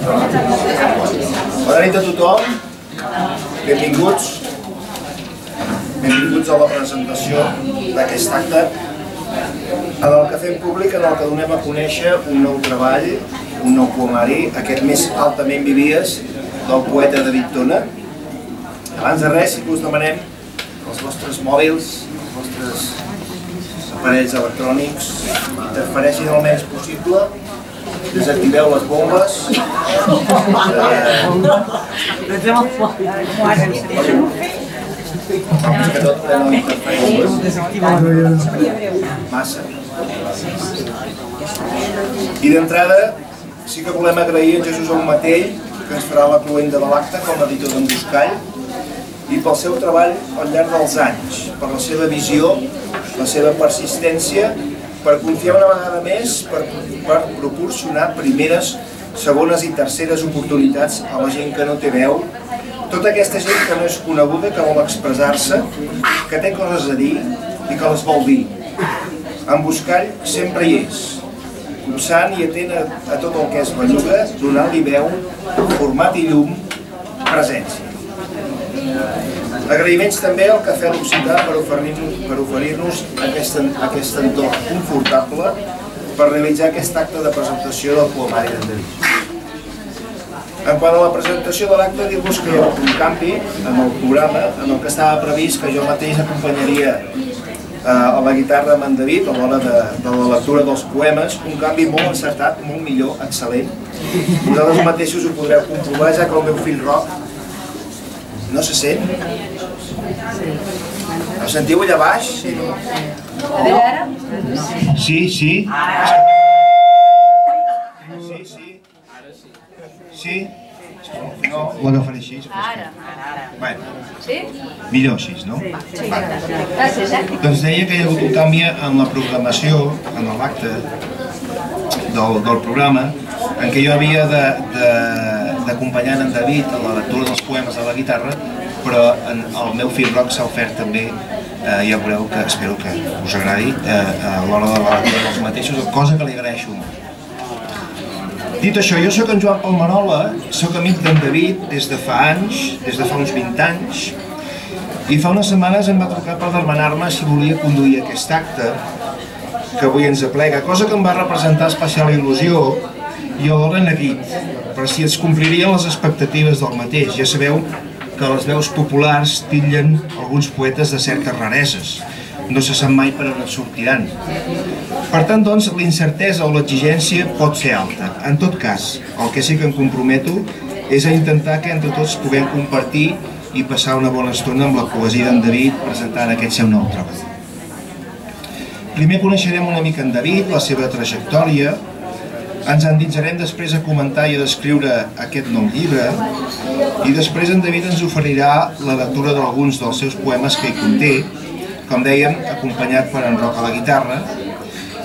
Bona nit a tothom, benvinguts a la presentació d'aquest acte en el que fem públic, en el que donem a conèixer un nou treball, un nou poemari, aquest Més altament vivies, del poeta David Tona. Abans de res, sí que us demanem que els vostres mòbils, els vostres aparells electrònics interfereixin el menys possible, desactiveu les bombes, que tot no interfereix massa. I d'entrada sí que volem agrair a Jesús Matell, que ens farà la cloenda de l'acte com a editor d'en Buscall, i pel seu treball al llarg dels anys, per la seva visió, la seva persistència, per confiar una vegada més, per proporcionar primeres, segones i terceres oportunitats a la gent que no té veu, tota aquesta gent que no és coneguda, que vol expressar-se, que té coses a dir i que les vol dir. En Buscall sempre hi és, copsant i atent a tot el que es belluga, donant-li veu, format i llum, presència. Agraïments també al Cafè L'Occità per oferir-nos aquest entorn confortable per realitzar aquest acte de presentació del poemari d'en David. En quant a la presentació de l'acte, dir-vos que hi ha un canvi en el programa, en el que estava previst que jo mateix acompanyaria a la guitarra amb en David a l'hora de la lectura dels poemes, un canvi molt encertat, molt millor, excel·lent. Vosaltres mateixos ho podreu comprovar, ja que el meu fill Roc no se sent. Ho sentiu allà baix? A veure ara? Sí, sí. Sí? No, l'agafaré així. Ara. Bueno, Sí? millor així, no? Sí. Gràcies, Doncs deia que hi ha hagut un canvi en la programació, en l'acte del programa, en què jo havia d'acompanyar en David a la lectura dels poemes de la guitarra, però el meu fill Roc s'ha ofert també, ja veureu que espero que us agradi, a l'hora de la lectura dels mateixos, cosa que li agraeixo molt. Dit això, jo soc en Joan Palmerola, soc amic d'en David des de fa anys, des de fa uns 20 anys, i fa unes setmanes em va trucar per demanar-me si volia conduir aquest acte que avui ens aplega, cosa que em va representar especial il·lusió i alhora neguit, per si es complirien les expectatives del mateix. Ja sabeu que les veus populars titllen alguns poetes de certes rareses, no se sap mai per on et sortiran. Per tant, doncs, l'incertesa o l'exigència pot ser alta. En tot cas, el que sí que em comprometo és a intentar que entre tots puguem compartir i passar una bona estona amb la poesia d'en David presentant aquest seu nou treball. Primer coneixerem una mica en David, la seva trajectòria, ens endinsarem després a comentar i a descriure aquest nou llibre i després en David ens oferirà la lectura d'alguns dels seus poemes que hi conté, com dèiem, acompanyat per en Roc a la guitarra,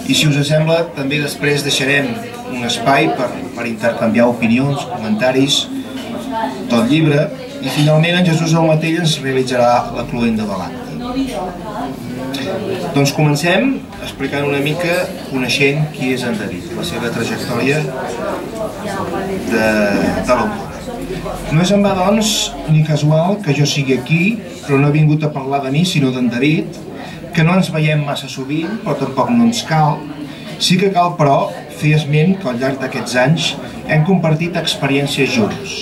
i si us sembla també després deixarem un espai per intercanviar opinions, comentaris del llibre i finalment en Jesús Matell ens realitzarà la cloenda de l'acte. Doncs comencem explicant una mica, coneixent qui és en David, la seva trajectòria de l'autor. No és en va, doncs, ni casual que jo sigui aquí, però no he vingut a parlar de mi, sinó d'en David, que no ens veiem massa sovint, però tampoc no ens cal. Sí que cal, però, fer esment que al llarg d'aquests anys hem compartit experiències junts.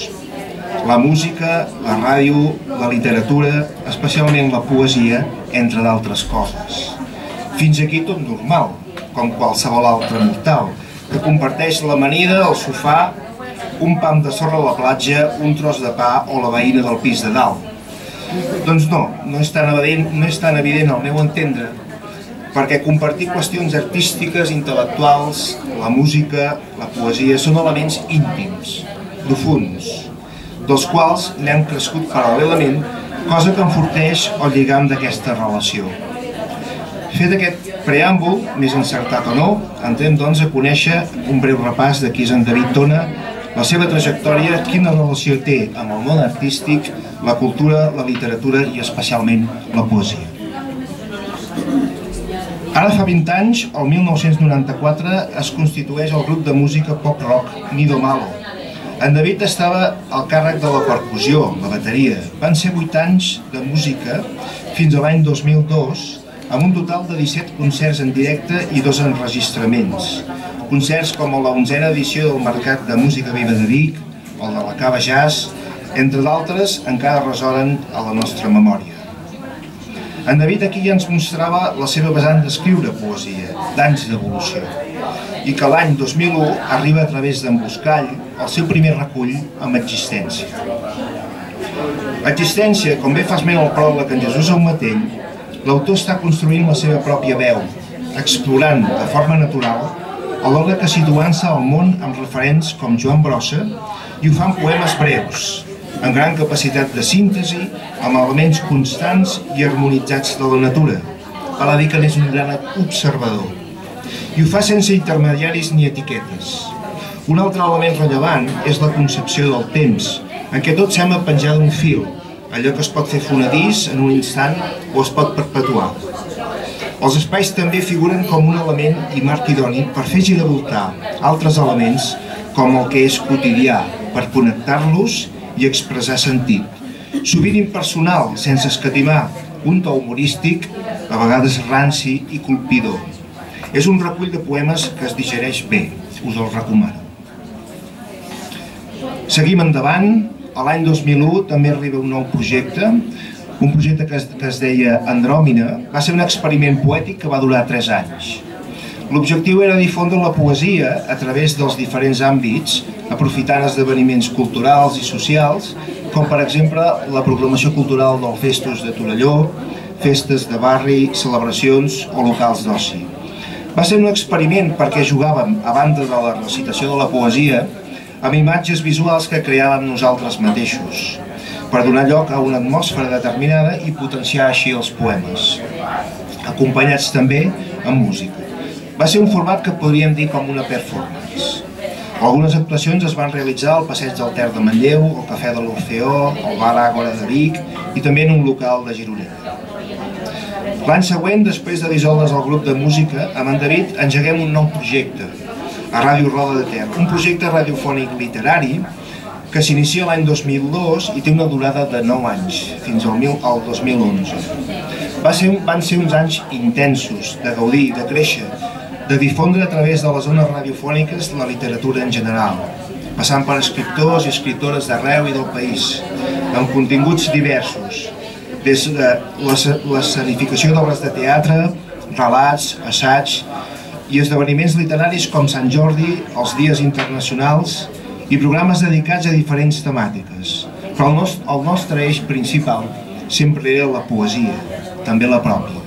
La música, la ràdio, la literatura, especialment la poesia, entre d'altres coses. Fins aquí tot normal, com qualsevol altre mortal, que comparteix l'amanida, el sofà, un pam de sorra a la platja, un tros de pa o la veïna del pis de dalt. Doncs no és tan evident al meu entendre, perquè compartir qüestions artístiques, intel·lectuals, la música, la poesia, són elements íntims, profunds, dels quals n'hem crescut paral·lelament, cosa que enforteix el lligam d'aquesta relació. Fet aquest preàmbul, més encertat o no, entrem doncs a conèixer un breu repàs de qui és en David Tona, la seva trajectòria, quina relació té amb el món artístic, la cultura, la literatura i especialment la poesia. Ara fa 20 anys, el 1994, es constitueix el grup de música pop-rock Nido Malo, En David estava al càrrec de la percussió, la bateria. Van ser 8 anys de música fins a l'any 2002, amb un total de 17 concerts en directe i 2 enregistraments. Concerts com la 11a edició del Mercat de Música Viva de Vic, o de la Cava Jazz, entre d'altres, encara ressonen a la nostra memòria. En David aquí ja ens mostrava la seva vessant d'escriure poesia, d'anys d'evolució, i que l'any 2001 arriba a través d'en Buscall el seu primer recull amb Existència. Existència, com bé fa esment el pròleg en Jesús Aumatell, l'autor està construint la seva pròpia veu, explorant de forma natural, alhora que situant-se al món amb referents com Joan Brossa, i ho fan poemes breus, amb gran capacitat de síntesi, amb elements constants i harmonitzats de la natura. Val a dir que n'és un gran observador. I ho fa sense intermediaris ni etiquetes. Un altre element rellevant és la concepció del temps, en què tot sembla penjar d'un fil, allò que es pot fer fonedís en un instant o es pot perpetuar. Els espais també figuren com un element i marc idoni per fer giravoltar altres elements com el que és quotidià, per connectar-los i expressar sentit. Sovint impersonal, sense escatimar, un to humorístic, a vegades ranci i colpidor. És un recull de poemes que es digereix bé, us el recomano. Seguim endavant. A l'any 2001 també arriba un nou projecte, un projecte que es deia Andròmina. Va ser un experiment poètic que va durar 3 anys. L'objectiu era difondre la poesia a través dels diferents àmbits, aprofitant esdeveniments culturals i socials, com per exemple la programació cultural del Festus de Torelló, festes de barri, celebracions o locals d'oci. Va ser un experiment perquè jugàvem, a banda de la recitació de la poesia, amb imatges visuals que creàvem nosaltres mateixos, per donar lloc a una atmosfera determinada i potenciar així els poemes, acompanyats també amb música. Va ser un format que podríem dir com una performance. Algunes actuacions es van realitzar al Passeig del Ter de Manlleu, al Cafè de l'Orfeó, al Bar Àgora de Vic i també en un local de Gironella. L'any següent, després de dissoldre's el grup de música, amb en David engeguem un nou projecte, a Ràdio Roda de Ter, un projecte radiofònic literari que s'inicia l'any 2002 i té una durada de 9 anys, fins al 2011. Van ser uns anys intensos, de gaudir, de créixer, de difondre a través de les ones radiofòniques la literatura en general, passant per escriptors i escriptores d'arreu i del país, amb continguts diversos, des de l'escenificació d'obres de teatre, relats, assaigs i esdeveniments literaris com Sant Jordi, els Dies Internacionals i programes dedicats a diferents temàtiques. Però el nostre eix principal sempre era la poesia, també la pròpia.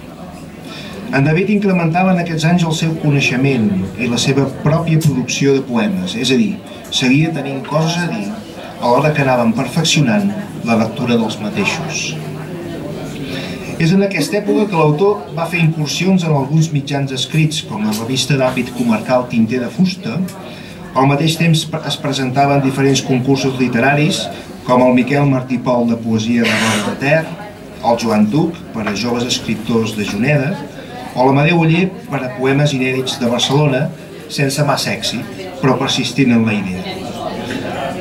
En David incrementava en aquests anys el seu coneixement i la seva pròpia producció de poemes, és a dir, seguia tenint coses a dir alhora que anàvem perfeccionant la lectura dels mateixos. És en aquesta època que l'autor va fer incursions en alguns mitjans escrits, com la revista d'àmbit comarcal Tinter de Fusta. Al mateix temps es presentaven diferents concursos literaris, com el Miquel Martí Pol de Poesia de Roda de Ter, el Joan Duc per a joves escriptors de Juneda, o l'Amadeu Oller per a poemes inèdits de Barcelona, sense massa èxit, però persistint en la idea.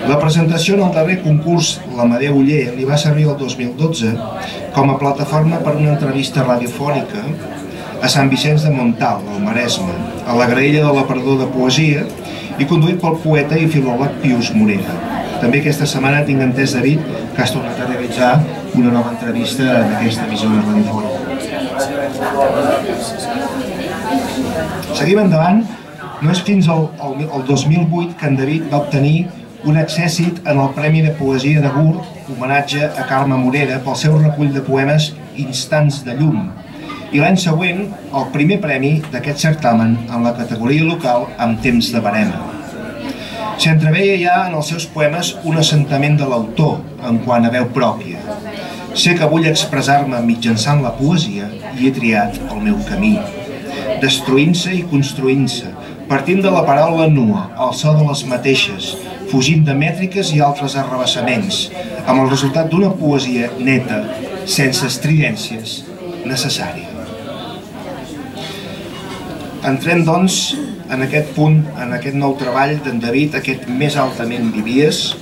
La presentació en el darrer concurs l'Amadeu Oller li va servir el 2012 com a plataforma per una entrevista radiofònica a Sant Vicenç de Montalt, al Maresme, a la graella de l'aparador de poesia i conduït pel poeta i filòleg Pius Morera. També aquesta setmana tinc entès, David, que has tornat a realitzar una nova entrevista en aquesta emissora radiofònica. Seguim endavant. No és fins al 2008 que en David va obtenir un accèssit en el Premi de Poesia de Gurb, homenatge a Carme Morera pel seu recull de poemes Instants de llum, i l'any següent el primer premi d'aquest certamen en la categoria local amb Temps de barema. S'entreveia ja en els seus poemes un assentament de l'autor en quant a veu pròpia. Sé que vull expressar-me mitjançant la poesia i he triat el meu camí, destruint-se i construint-se, partint de la paraula nua, al so de les mateixes, fugint de mètriques i altres arrabassaments, amb el resultat d'una poesia neta, sense estridències, necessària. Entrem, doncs, en aquest punt, en aquest nou treball d'en David, aquest Més altament vivies,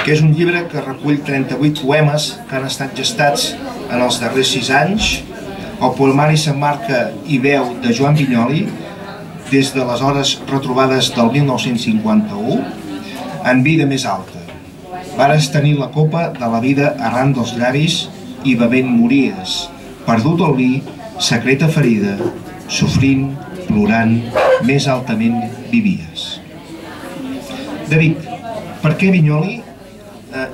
que és un llibre que recull 38 poemes que han estat gestats en els darrers 6 anys. El poemari s'emmarca i veu de Joan Vinyoli des de les hores retrobades del 1951 en vida més alta. Vares tenir la copa de la vida arran dels llavis i bevent mories, perdut el vi, secreta ferida, sofrint, plorant, més altament vivies. David, per què Vinyoli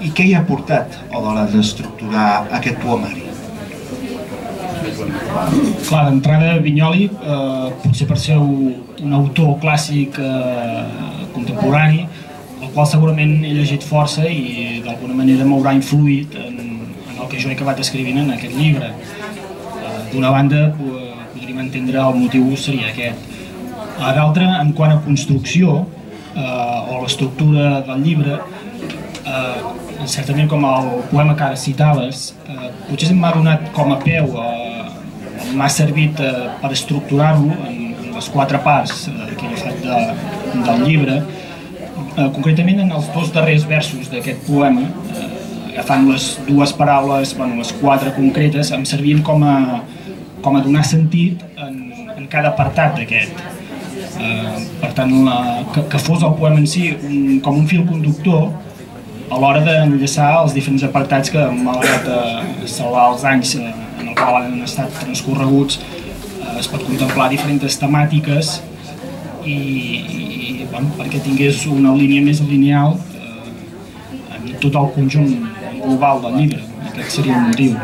i què hi ha portat a l'hora d'estructurar aquest poemari? Clar, d'entrada Vinyoli, potser per ser un autor clàssic contemporani, el qual segurament he llegit força i d'alguna manera m'haurà influït en el que jo he acabat escrivint en aquest llibre. D'una banda, podríem entendre el motiu seria aquest. D'altra, en quant a construcció o l'estructura del llibre, certament com el poema que ara citaves, potser m'ha donat com a peu, m'ha servit per estructurar-lo en les 4 parts que he fet del llibre. Concretament en els 2 darrers versos d'aquest poema, agafant les 2 paraules, les 4 concretes, em servien com a donar sentit en cada apartat d'aquest. Per tant, que fos el poema en si com un fil conductor a l'hora d'enllaçar els diferents apartats que, malgrat salvar els anys en el qual han estat transcorreguts, es pot contemplar diferents temàtiques i perquè tingués una línia més lineal en tot el conjunt global del llibre. Aquest seria el motiu.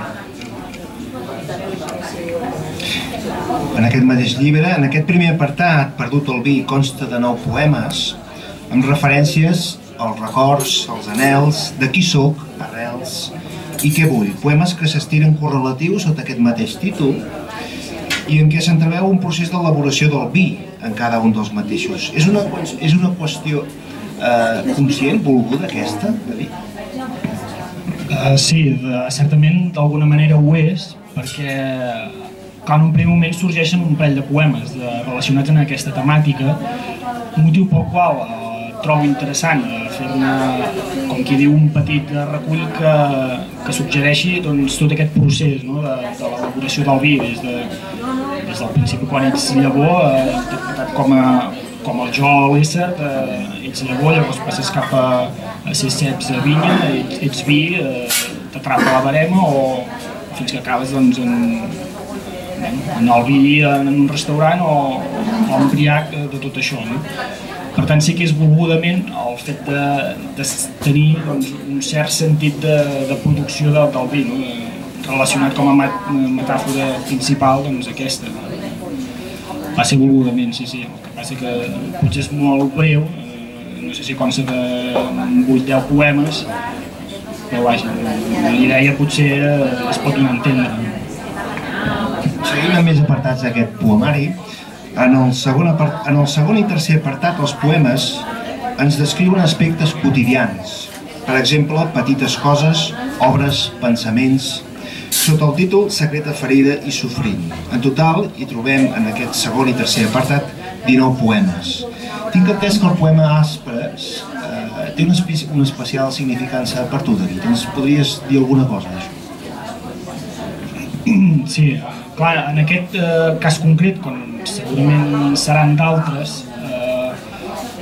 En aquest mateix llibre, en aquest primer apartat, Perdut el vi, consta de 9 poemes amb referències als records, als anhels, de qui sóc, arrels i què vull. Poemes que s'estiren correlatius sota aquest mateix títol i en què s'entreveu un procés d'elaboració del vi en cada un dels mateixos. És una qüestió conscient, volguda, aquesta, David? Sí, certament d'alguna manera ho és, perquè en un primer moment sorgeixen un parell de poemes relacionats amb aquesta temàtica, motiu pel qual trobo interessant fer-ne, com qui diu, un petit recull que suggereixi tot aquest procés de l'elaboració del vi, des del principi quan ets llavor, interpretat com el jo, l'ésser, ets llavor, llavors passes cap a ser ceps a vinya, ets vi, t'atrapa la barema, o fins que acabes en el vi en un restaurant o embriac de tot això. Per tant, sí que és volgudament el fet de tenir un cert sentit de producció del vi, relacionat com a metàfora principal aquesta. Va ser volgudament, sí. El que passa que potser és molt breu, no sé si consta de 8-10 poemes, però vaja, la idea potser es pot donar a entendre. Seguint amb més apartats d'aquest poemari, en el segon i tercer apartat, els poemes ens descriuen aspectes quotidians. Per exemple, petites coses, obres, pensaments, sota el títol Secreta ferida i sofrint. En total, hi trobem en aquest segon i tercer apartat 19 poemes. Tinc entès que el poema Aspres té una especial significança per tu, David. Ens podries dir alguna cosa d'això? Sí, clar, en aquest cas concret, com segurament seran d'altres,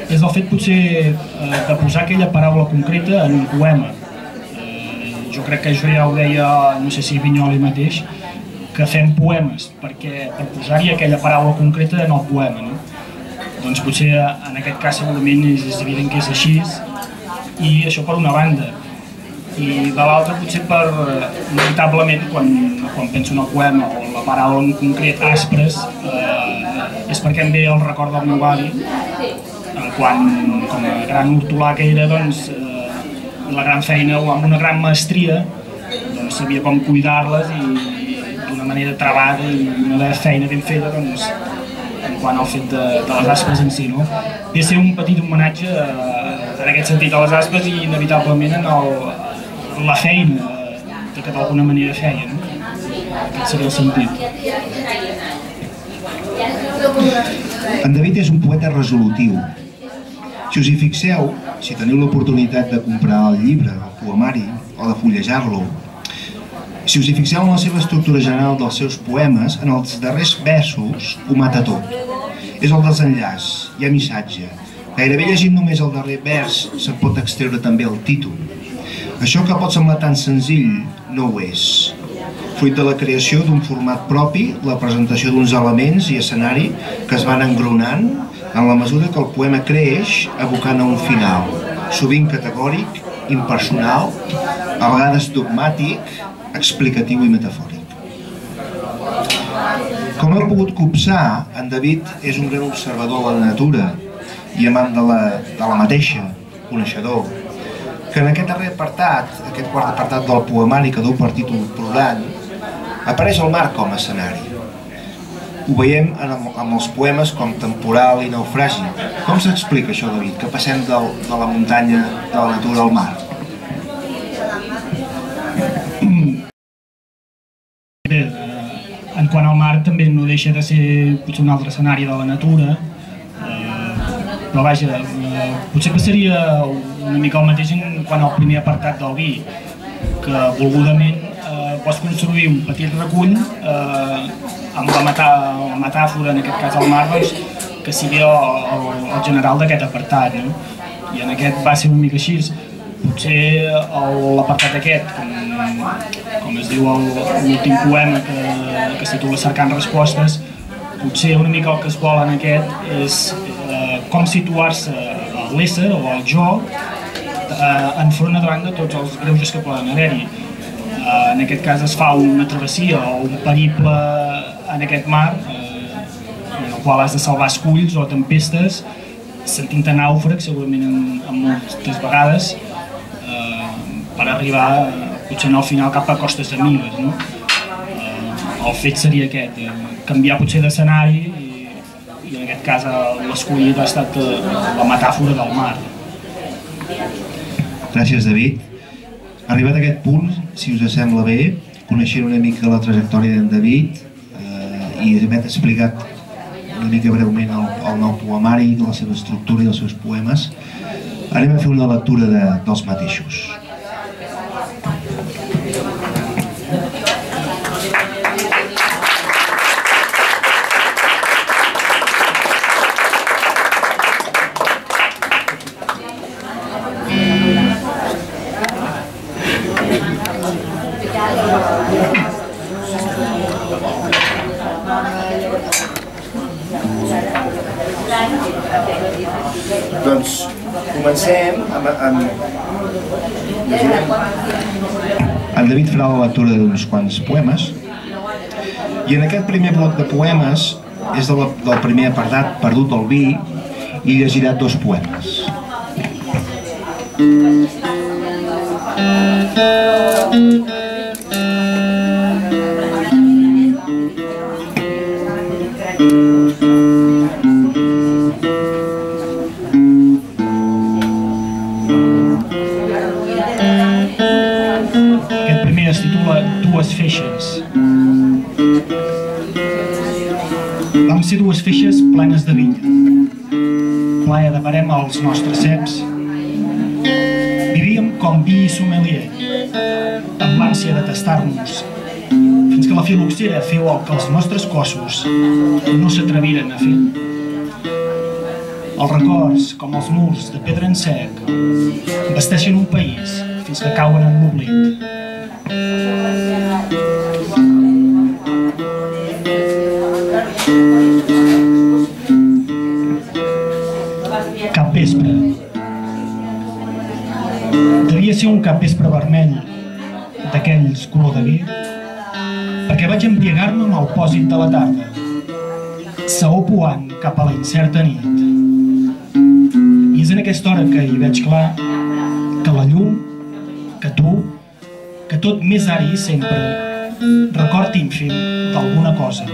és el fet potser de posar aquella paraula concreta en un poema. Jo crec que això ja ho deia, no sé si Vinyoli mateix, que fem poemes per posar-hi aquella paraula concreta en el poema. Doncs potser en aquest cas segurament és evident que és així, i això per una banda. I de l'altra potser inevitablement, quan penso en el poema o en la paraula en concret Aspres, és perquè em ve el record del meu avi, quan com a gran hortolà que era, la gran feina o amb una gran maestria, sabia com cuidar-les i d'una manera travada i una feina ben feta en quant al fet de les aspes en si. Ve a ser un petit homenatge en aquest sentit a les aspes i inevitablement en la feina que d'alguna manera feien. Aquest seria el sentit. En David és un poeta resolutiu. Si us hi fixeu, si teniu l'oportunitat de comprar el llibre, el poemari, o de fullejar-lo, si us hi fixeu en la seva estructura general dels seus poemes, en els darrers versos ho mata tot. És el desenllaç, hi ha missatge. Gairebé llegint només el darrer vers se'n pot extreure també el títol. Això que pot semblar tan senzill no ho és. Fruit de la creació d'un format propi, la presentació d'uns elements i escenari que es van engronant en la mesura que el poema creix evocant a un final, sovint categòric, impersonal, a vegades dogmàtic, explicatiu i metafòric. Com heu pogut copsar, en David és un gran observador de la natura i amant de la mateixa, coneixedor, que en aquest darrer apartat, aquest quart apartat del poemari que duu per títol Plorant, apareix el mar com a escenari. Ho veiem amb els poemes com Temporal i Naufragi. Com s'explica això, David, que passem de la muntanya, de la natura al mar? Bé, en quant al mar també no deixa de ser potser un altre escenari de la natura, però vaja, potser passaria una mica el mateix en quant al primer apartat del vi, que volgudament pots construir un petit recull amb la metàfora, en aquest cas el mar, que sigui el general d'aquest apartat. I en aquest va ser una mica així. Potser l'apartat aquest, com es diu l'últim poema que es titula Cercant respostes, potser una mica el que es vol en aquest és com situar-se a l'ésser o al jo enfront davant de tots els greuges que poden haver-hi. En aquest cas es fa una travessia o un periple en aquest mar en el qual has de salvar esculls o tempestes, sentint-te nàufrag segurament moltes vegades, per arribar potser al final cap a costes amigues. El fet seria aquest, canviar potser d'escenari i en aquest cas l'escollit ha estat la metàfora del mar. Gràcies, David. Arribat a aquest punt, si us sembla bé, coneixent una mica la trajectòria d'en David i havent explicat una mica breument el nou poemari, la seva estructura i els seus poemes, anem a fer una lectura dels mateixos. Doncs comencem amb... En David farà la lectura d'uns quants poemes i en aquest primer bloc de poemes és del primer apartat, Perdut al vi, i llegirà 2 poemes. Aquest primer es titula Dues feixes. Vam ser 2 feixes plenes de vinya, plaer de barem als nostres ceps. Vivíem com vi i sommelier, amb l'ànsia de tastar-nos, fins que la filoxera feu el que els nostres cossos no s'atreviren a fer. Els records, com els murs de pedra en sec, vesteixen un país fins que cauen en l'oblit. Capvespre. Devia ser un capvespre vermell, d'aquells color de vi, perquè vaig embriagar-me amb el pòsit de la tarda, saó puant cap a la incerta nit. I és en aquesta hora que hi veig clar que la llum, que tu, que tot més ara i sempre, record ínfim d'alguna cosa.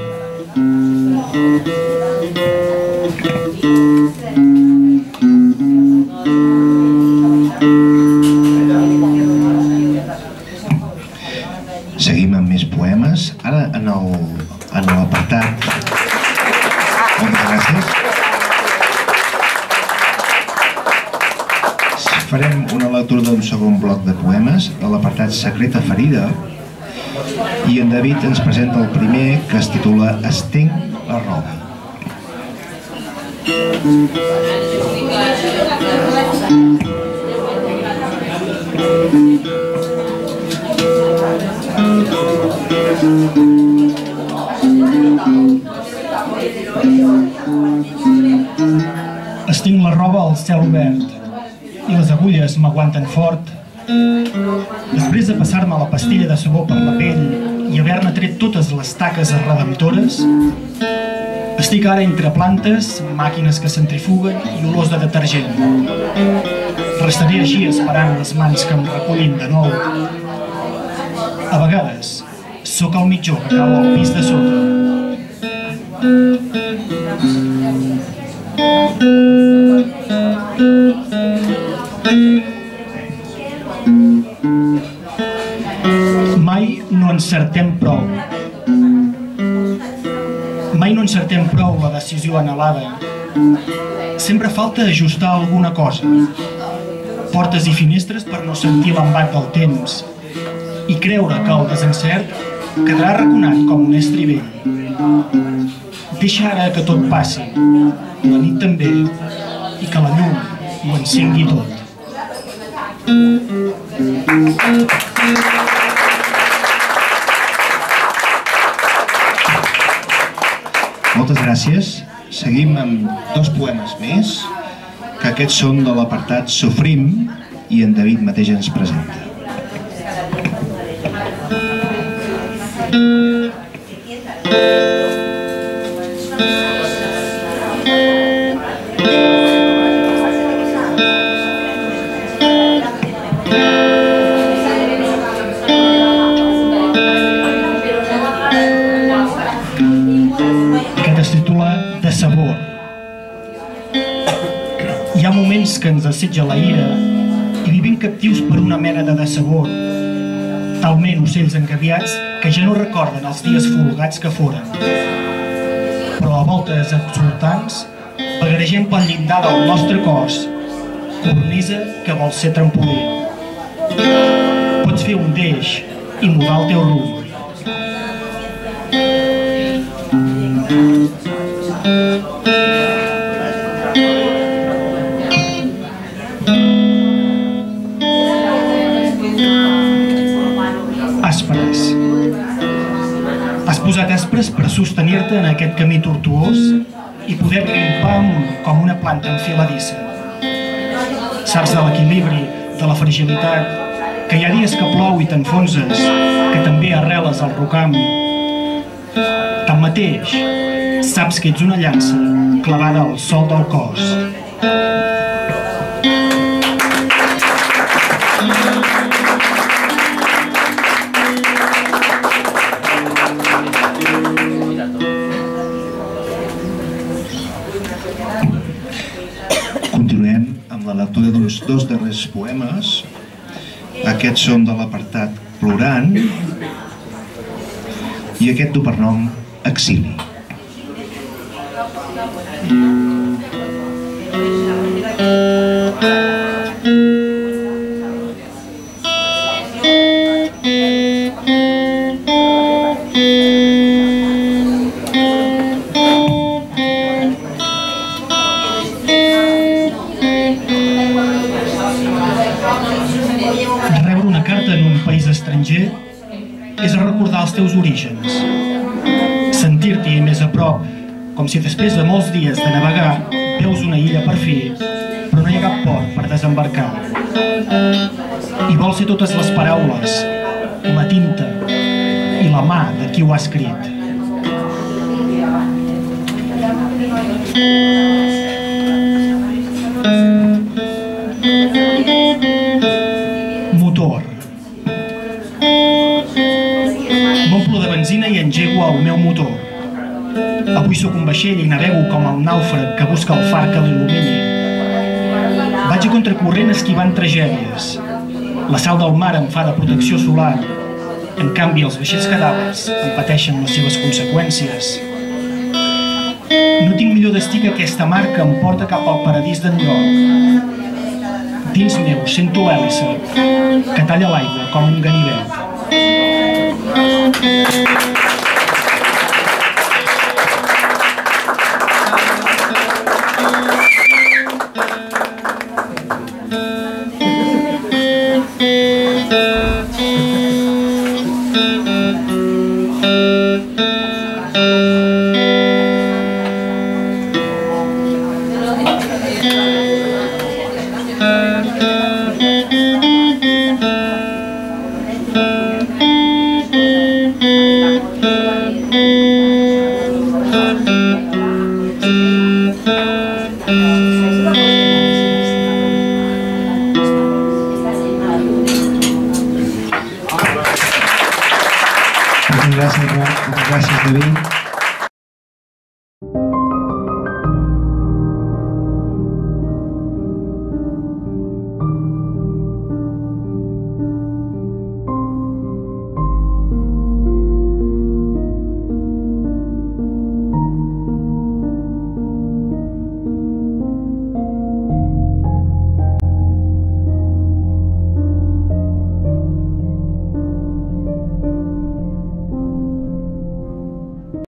Seguim amb més poemes. Ara en l'apartat Moltes gràcies. Farem una lectura d'un segon bloc de poemes a l'apartat Secreta ferida i en David ens presenta el primer, que es titula Estenc la roba. Estenc la roba al cel obert i les agulles m'aguanten fort. Després de passar-me la pastilla de sabó per la pell i haver-ne tret totes les taques redemptores, estic ara entre plantes, màquines que centrifuguen i olors de detergent. Restaré així esperant les mans que em recullin de nou. A vegades, sóc el mitjó que cau al pis de sota. Mai no encertem prou. Mai no encertem prou la decisió anhelada. Sempre falta ajustar alguna cosa. Portes i finestres per no sentir l'embat del temps i creure que el desencert quedarà raconat com un estri vell. Deixa ara que tot passi, la nit també, i que la llum ho encengui tot. Moltes gràcies. Seguim amb dos poemes més, que aquests són de l'apartat Sofrim i en David mateix ens presenta. Sabor. Hi ha moments que ens assetja la ira i vivim captius per una mena de dessabor, talment ocells engaviats que ja no recorden els dies folgats que foren. Però a voltes exultants vagaregem pel llindar del nostre cos, cornisa que vol ser trampolí. Pots fer un deix i mudar el teu rumb. Àsperes. Has posat aspres per sostenir-te en aquest camí tortuós i poder grimpar com una planta enfiladissa. Saps de l'equilibri, de la fragilitat, que hi ha dies que plou i t'enfonses, que també arreles al rocam. Tanmateix, saps que ets una llança clavada al sol del cos. Continuem amb la lectura d'uns dos darrers poemes. Aquests són de l'apartat Plorant i aquest du per nom Exili. Rebre una carta en un país estranger és recordar els teus orígens, sentir-t'hi més a prop, com si després de molts dies de navegar veus una illa per fi, però no hi ha cap port per desembarcar. I vols ser totes les paraules, la tinta i la mà de qui ho ha escrit. Motor. M'omplo de benzina i engego el meu motor. Avui sóc un vaixell i navego com el nàufrag que busca el far que l'il·lumini. Vaig a contracorrent esquivant tragèdies. La sal del mar em fa de protecció solar. En canvi, els vaixells cadàvers em pateixen les seves conseqüències. No tinc millor destí que aquesta mar que em porta cap al paradís d'enlloc. Dins meu sento l'hèlice que talla l'aigua com un ganivet. Moltes gràcies, David.